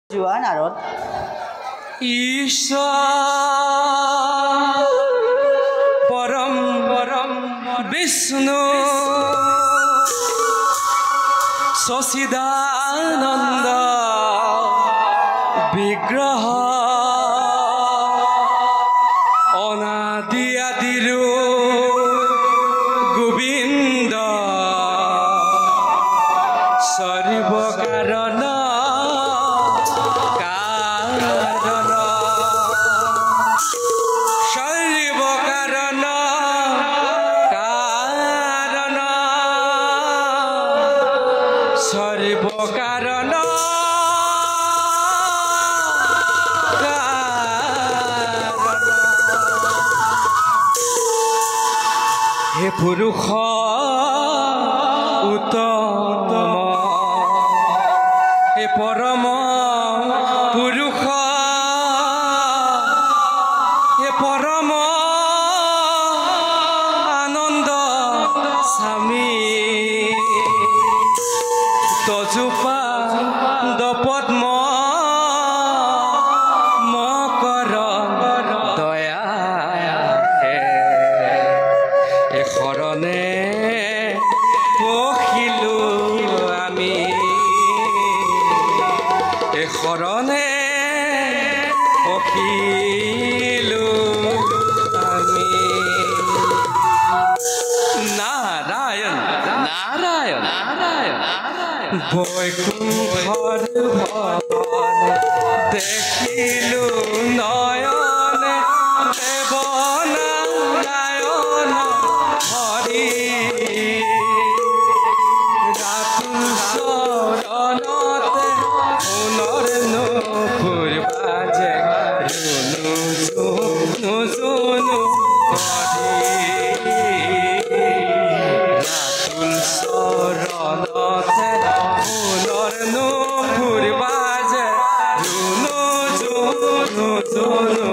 যোৱা নাৰদ ঈশ্বৰ পৰম বিষ্ণু সচিদানন্দ বিগ্ৰহ অনাদি আদিৰো গোবিন্দ সৰ্ব কাৰণ হে পুৰুষ উত্তম হে পৰম পুৰুষ হে পৰম আনন্দ স্বামী তজোপা দপদ্ম মকৰ দয়া শৰণে পখিলো আমি শৰণে পখিলো আমি নাৰায়ণ নাৰায়ণ নাৰায়ণ বৈকুণ্ঠৰ ভৱন দেখিলো নয়নে দেৱনাৰায়ণ হৰি ৰাতুল চৰণতে সোণৰ নুপুৰ বাজে ৰুণু জুনু জুনু হৰি ৰাতুল চৰণতে সোণৰ নুপুৰ বাজে ৰুণু জুনু জুনু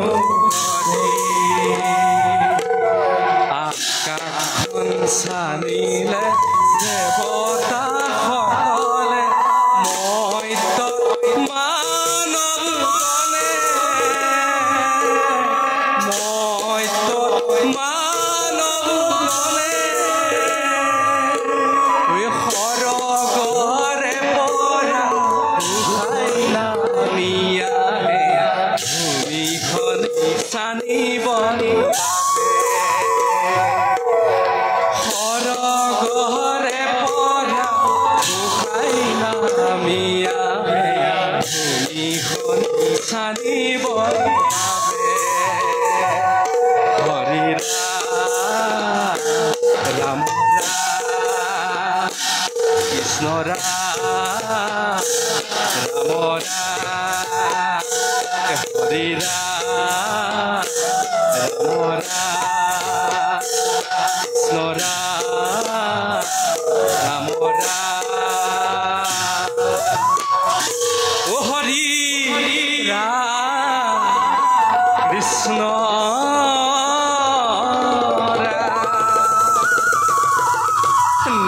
সানিলে দেৱতা সকলে মই মানৱ গণে মই মানৱ গণে সৰগৰে পৰা নামিয়াহে ভূমিখন সানিবনি ঘৰে পৰা শুকাই নামিয়া ভূমিখন সানিব হৰি ৰাম কৃষ্ণ ৰাম হৰি ৰাম কৃষ্ণ ৰাম ও হৰি ৰাম কৃষ্ণ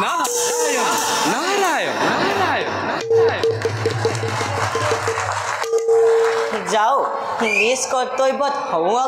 নাৰায়ণ নাৰায়ণ নাৰায়ণ যাও নিজ কৰ্তব্যত সংগ্ৰহ